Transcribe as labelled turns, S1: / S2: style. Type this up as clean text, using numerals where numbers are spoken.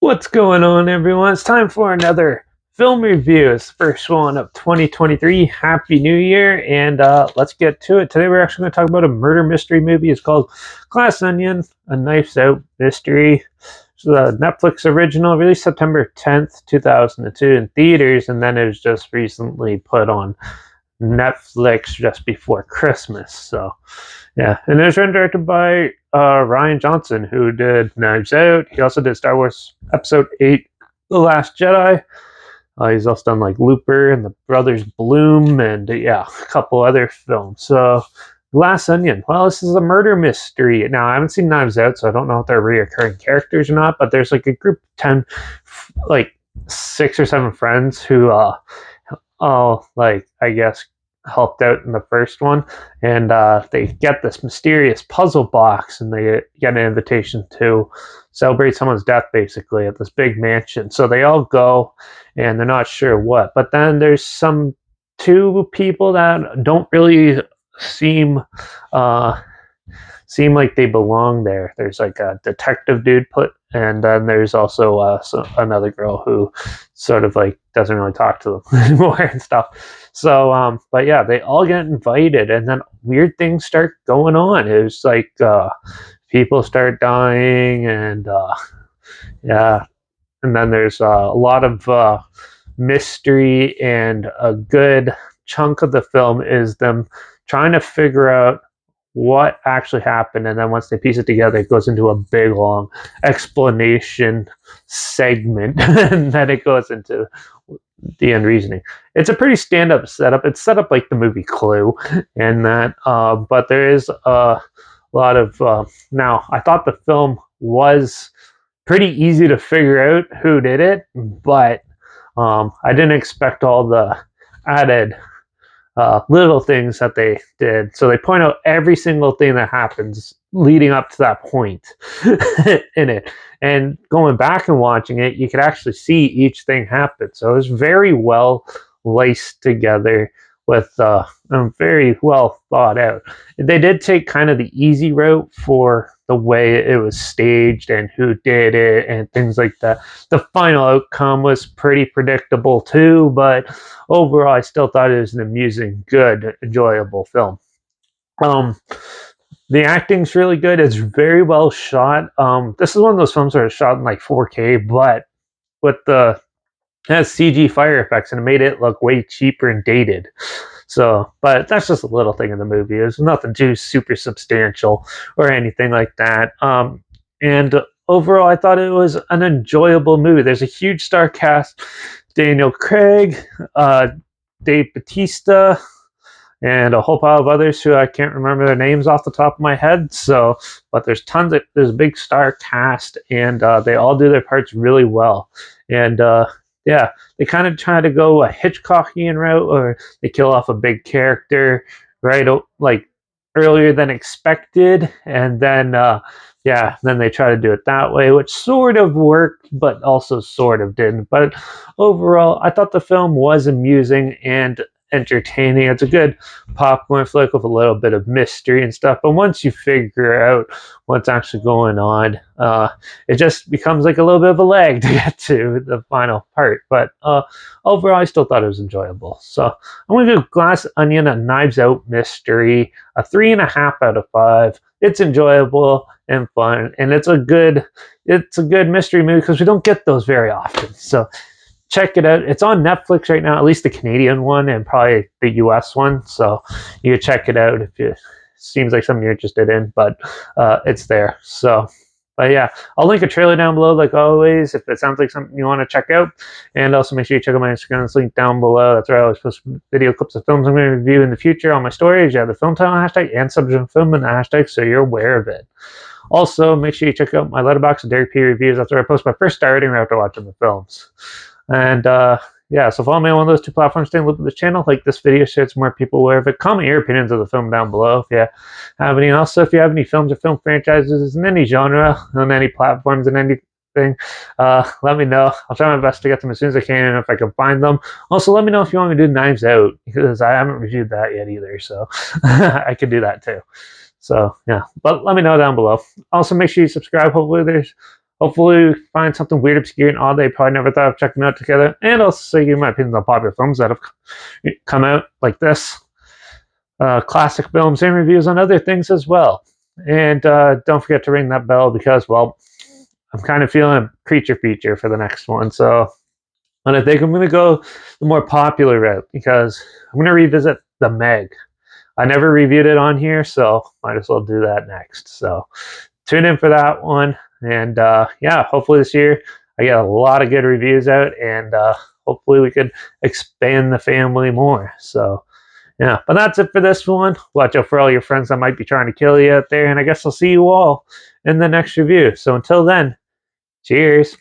S1: What's going on, everyone? It's time for another film review. It's the first one of 2023. Happy New Year, and let's get to it. Today, we're actually going to talk about a murder mystery movie. It's called Glass Onion, a Knives Out mystery. It's a Netflix original, released September 10th, 2002 in theaters, and then it was just recently put on Netflix just before Christmas. So, yeah, and it was written and directed by Rian Johnson, who did Knives Out. He also did Star Wars Episode 8, The Last Jedi. He's also done like Looper and The Brothers Bloom, and yeah, a couple other films. So, Glass Onion. Well, this is a murder mystery. Now, I haven't seen Knives Out, so I don't know if they're reoccurring characters or not, but there's like a group of 10, like 6 or 7 friends who all, like, I guess, helped out in the first one, and they get this mysterious puzzle box, and they get an invitation to celebrate someone's death, basically, at this big mansion. So they all go, and they're not sure what. But then there's some 2 people that don't really seem uh, seem like they belong there. There's like a detective dude and then there's also another girl who sort of like doesn't really talk to them anymore and stuff. So, but yeah, they all get invited, and then weird things start going on. It was like people start dying, and yeah, and then there's a lot of mystery, and a good chunk of the film is them trying to figure out what actually happened, and then once they piece it together, it goes into a big long explanation segment and then it goes into the end reasoning. It's a pretty stand-up setup. It's set up like the movie Clue, and that but there is a lot of now, I thought the film was pretty easy to figure out who did it, but I didn't expect all the added little things that they did. So they point out every single thing that happens leading up to that point in it. And going back and watching it, you could actually see each thing happen. So it was very well laced together with very well thought out. They did take kind of the easy route for the way it was staged and who did it and things like that. The final outcome was pretty predictable too, but overall, I still thought it was an amusing, good, enjoyable film. Um, the acting's really good. It's very well shot. This is one of those films that are shot in like 4K, but with the it has CG fire effects, and it made it look way cheaper and dated. So, but that's just a little thing in the movie. There's nothing too super substantial or anything like that. And overall, I thought it was an enjoyable movie. There's a huge star cast: Daniel Craig, Dave Bautista, and a whole pile of others who I can't remember their names off the top of my head. So, but there's there's a big star cast, and they all do their parts really well. And yeah, they kind of try to go a Hitchcockian route, or they kill off a big character right, like earlier than expected, and then yeah, then they try to do it that way, which sort of worked, but also sort of didn't. But overall, I thought the film was amusing and entertaining. It's a good popcorn flick with a little bit of mystery and stuff. But once you figure out what's actually going on, it just becomes like a little bit of a lag to get to the final part. But overall, I still thought it was enjoyable. So I'm going to give Glass Onion a Knives Out mystery a 3.5 out of 5. It's enjoyable and fun, and it's a good mystery movie because we don't get those very often. So check it out. It's on Netflix right now, at least the Canadian one and probably the US one. So you can check it out if it seems like something you're interested in, but it's there. So, but yeah, I'll link a trailer down below, like always, if it sounds like something you want to check out. And also make sure you check out my Instagram. It's linked down below. That's where I always post video clips of films I'm going to review in the future on my stories. You have the film title hashtag and subject film in the hashtag, so you're aware of it. Also, make sure you check out my Letterbox and Derek P reviews. That's where I post my first star rating after watching the films. And yeah, so follow me on one of those 2 platforms. Stay in the loop with the channel. Like this video, share it so more people aware of it. Comment your opinions of the film down below if you have any. Also, if you have any films or film franchises in any genre, on any platforms and anything, let me know. I'll try my best to get them as soon as I can, and if I can find them. Also, let me know if you want me to do Knives Out, because I haven't reviewed that yet either, so I could do that too. So yeah, but let me know down below. Also, make sure you subscribe. hopefully we find something weird, obscure, and odd they probably never thought of checking out together. And also give my opinions on popular films that have come out like this. Classic films and reviews on other things as well. And don't forget to ring that bell because, well, I'm kind of feeling a creature feature for the next one. So, and I think I'm going to go the more popular route because I'm going to revisit The Meg. I never reviewed it on here, so might as well do that next. So tune in for that one. And yeah, hopefully this year I get a lot of good reviews out, and hopefully we could expand the family more. So yeah, but that's it for this one. Watch out for all your friends that might be trying to kill you out there, and I guess I'll see you all in the next review. So until then, cheers.